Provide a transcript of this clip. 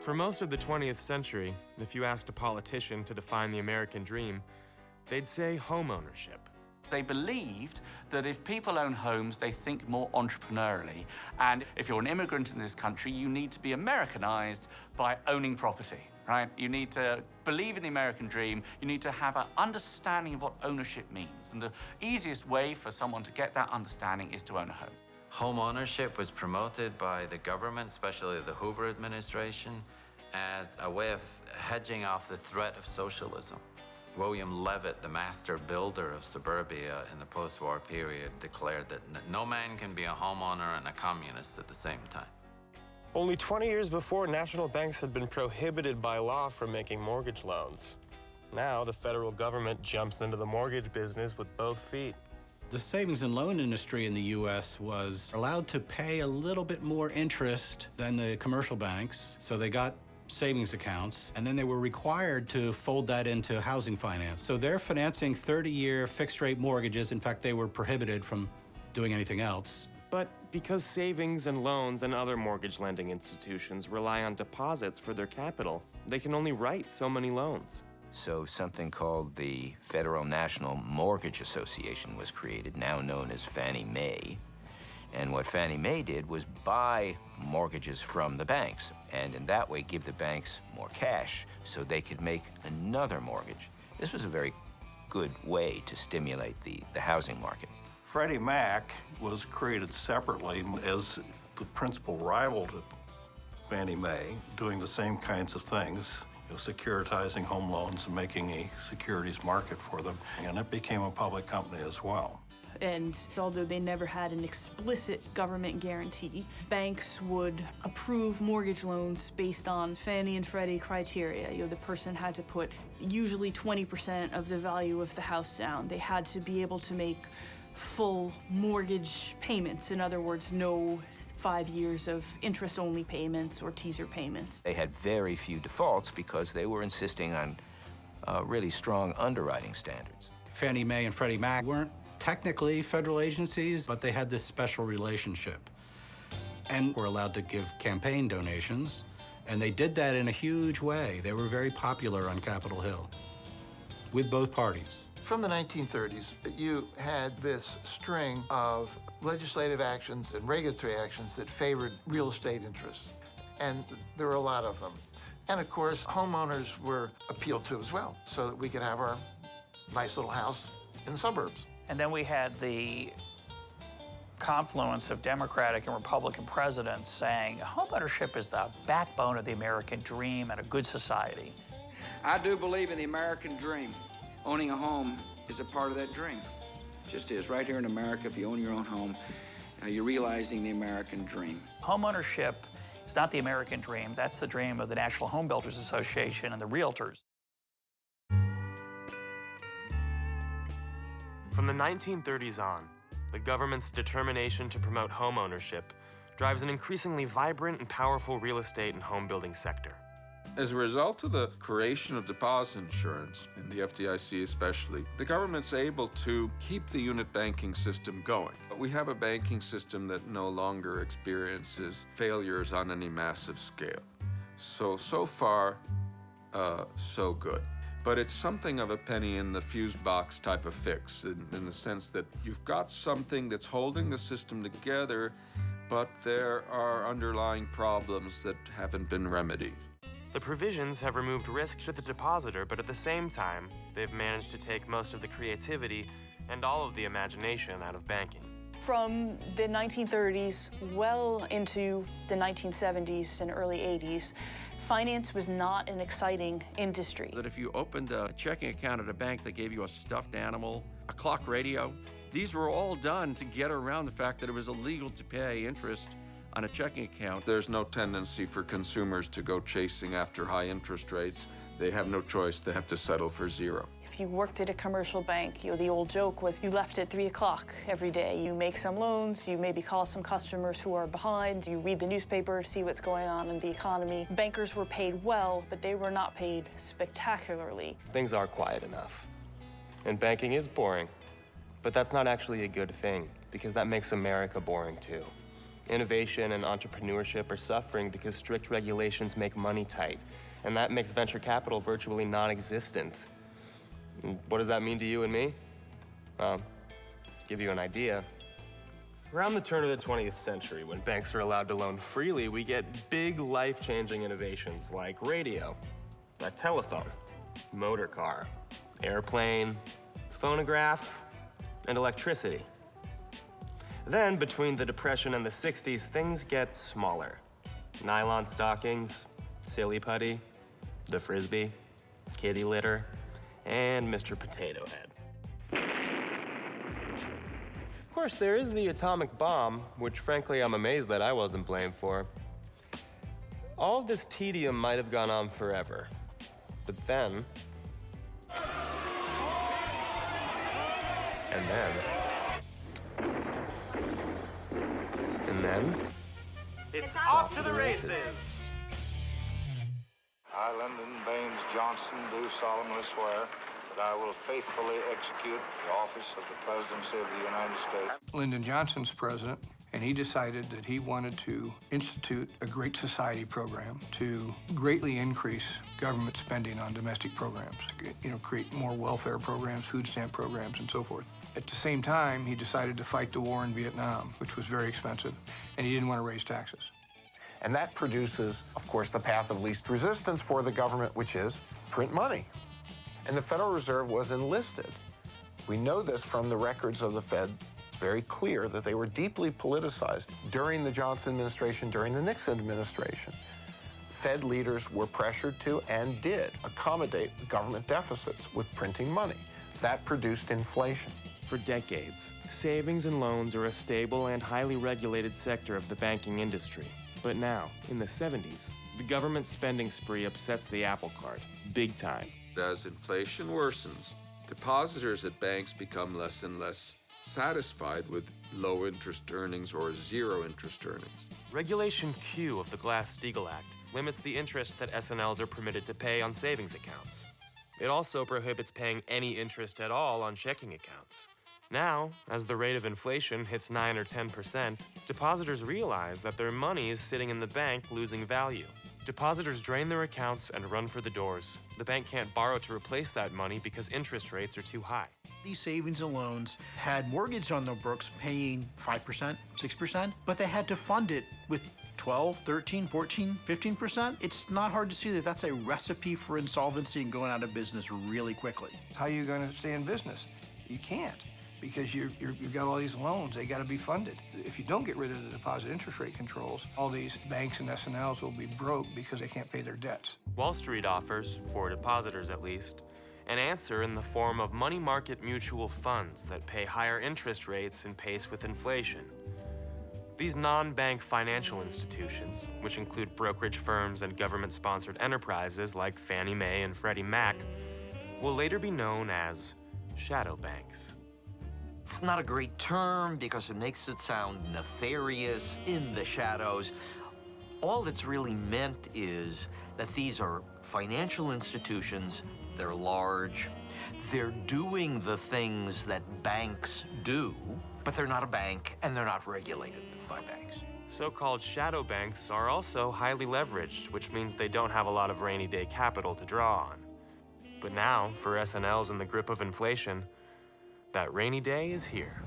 For most of the 20th century, if you asked a politician to define the American dream, they'd say homeownership. They believed that if people own homes, they think more entrepreneurially. And if you're an immigrant in this country, you need to be Americanized by owning property, right? You need to believe in the American dream. You need to have an understanding of what ownership means. And the easiest way for someone to get that understanding is to own a home. Home ownership was promoted by the government, especially the Hoover administration, as a way of hedging off the threat of socialism. William Levitt, the master builder of suburbia in the post-war period, declared that no man can be a homeowner and a communist at the same time. Only 20 years before, national banks had been prohibited by law from making mortgage loans. Now, the federal government jumps into the mortgage business with both feet. The savings and loan industry in the U.S. was allowed to pay a little bit more interest than the commercial banks, so they got savings accounts, and then they were required to fold that into housing finance. So they're financing 30-year fixed-rate mortgages. In fact, they were prohibited from doing anything else. But because savings and loans and other mortgage lending institutions rely on deposits for their capital, they can only write so many loans. So something called the Federal National Mortgage Association was created, now known as Fannie Mae. And what Fannie Mae did was buy mortgages from the banks, and in that way give the banks more cash so they could make another mortgage. This was a very good way to stimulate the housing market. Freddie Mac was created separately as the principal rival to Fannie Mae, doing the same kinds of things, securitizing home loans and making a securities market for them. And it became a public company as well. And although they never had an explicit government guarantee, banks would approve mortgage loans based on Fannie and Freddie criteria. The person had to put usually 20% of the value of the house down. They had to be able to make full mortgage payments. In other words, no 5 years of interest-only payments or teaser payments. They had very few defaults because they were insisting on really strong underwriting standards. Fannie Mae and Freddie Mac weren't technically federal agencies, but they had this special relationship and were allowed to give campaign donations, and they did that in a huge way. They were very popular on Capitol Hill with both parties. From the 1930s, you had this string of legislative actions and regulatory actions that favored real estate interests, and there were a lot of them. And of course, homeowners were appealed to as well, so that we could have our nice little house in the suburbs. And then we had the confluence of Democratic and Republican presidents saying homeownership is the backbone of the American dream and a good society. I do believe in the American dream. Owning a home is a part of that dream. It just is. Right here in America, if you own your own home, you're realizing the American dream. Homeownership is not the American dream. That's the dream of the National Home Builders Association and the realtors. From the 1930s on, the government's determination to promote home ownership drives an increasingly vibrant and powerful real estate and home building sector. As a result of the creation of deposit insurance, and the FDIC especially, the government's able to keep the unit banking system going. But we have a banking system that no longer experiences failures on any massive scale. So far, so good. But it's something of a penny in the fuse box type of fix, in the sense that you've got something that's holding the system together, but there are underlying problems that haven't been remedied. The provisions have removed risk to the depositor, but at the same time, they've managed to take most of the creativity and all of the imagination out of banking. From the 1930s well into the 1970s and early 80s, finance was not an exciting industry. That if you opened a checking account at a bank, they gave you a stuffed animal, a clock radio. These were all done to get around the fact that it was illegal to pay interest on a checking account. There's no tendency for consumers to go chasing after high interest rates. They have no choice. They have to settle for zero. If you worked at a commercial bank, the old joke was you left at 3 o'clock every day. You make some loans, you maybe call some customers who are behind, you read the newspaper, see what's going on in the economy. Bankers were paid well, but they were not paid spectacularly. Things are quiet enough. And banking is boring. But that's not actually a good thing, because that makes America boring too. Innovation and entrepreneurship are suffering because strict regulations make money tight, and that makes venture capital virtually non-existent. What does that mean to you and me? Well, to give you an idea, around the turn of the 20th century, when banks are allowed to loan freely, we get big life-changing innovations like radio, a telephone, motor car, airplane, phonograph, and electricity. Then, between the Depression and the 60s, things get smaller. Nylon stockings, silly putty, the Frisbee, kitty litter, and Mr. Potato Head. Of course, there is the atomic bomb, which frankly I'm amazed that I wasn't blamed for. All of this tedium might have gone on forever, but then... And then... It's off to the races. I, Lyndon Baines Johnson, do solemnly swear that I will faithfully execute the office of the Presidency of the United States. Lyndon Johnson's president, and he decided that he wanted to institute a Great Society program to greatly increase government spending on domestic programs, create more welfare programs, food stamp programs, and so forth. At the same time, he decided to fight the war in Viet Nam, which was very expensive, and he didn't want to raise taxes. And that produces, of course, the path of least resistance for the government, which is print money. And the Federal Reserve was enlisted. We know this from the records of the Fed. It's very clear that they were deeply politicized during the Johnson administration, during the Nixon administration. Fed leaders were pressured to and did accommodate government deficits with printing money. That produced inflation. For decades, savings and loans are a stable and highly regulated sector of the banking industry. But now, in the 70s, the government spending spree upsets the apple cart, big time. As inflation worsens, depositors at banks become less and less satisfied with low interest earnings or zero interest earnings. Regulation Q of the Glass-Steagall Act limits the interest that S&Ls are permitted to pay on savings accounts. It also prohibits paying any interest at all on checking accounts. Now, as the rate of inflation hits 9 or 10%, depositors realize that their money is sitting in the bank losing value. Depositors drain their accounts and run for the doors. The bank can't borrow to replace that money because interest rates are too high. These savings and loans had mortgage on their books paying 5%, 6%, but they had to fund it with 12, 13, 14, 15%. It's not hard to see that that's a recipe for insolvency and going out of business really quickly. How are you going to stay in business? You can't, because you've got all these loans. They got to be funded. If you don't get rid of the deposit interest rate controls, all these banks and S&Ls will be broke because they can't pay their debts. Wall Street offers, for depositors at least, an answer in the form of money market mutual funds that pay higher interest rates and pace with inflation. These non-bank financial institutions, which include brokerage firms and government-sponsored enterprises like Fannie Mae and Freddie Mac, will later be known as shadow banks. It's not a great term because it makes it sound nefarious, in the shadows. All that's really meant is that these are financial institutions, they're large, they're doing the things that banks do, but they're not a bank and they're not regulated by banks. So-called shadow banks are also highly leveraged, which means they don't have a lot of rainy day capital to draw on. But now, for S&Ls in the grip of inflation, that rainy day is here.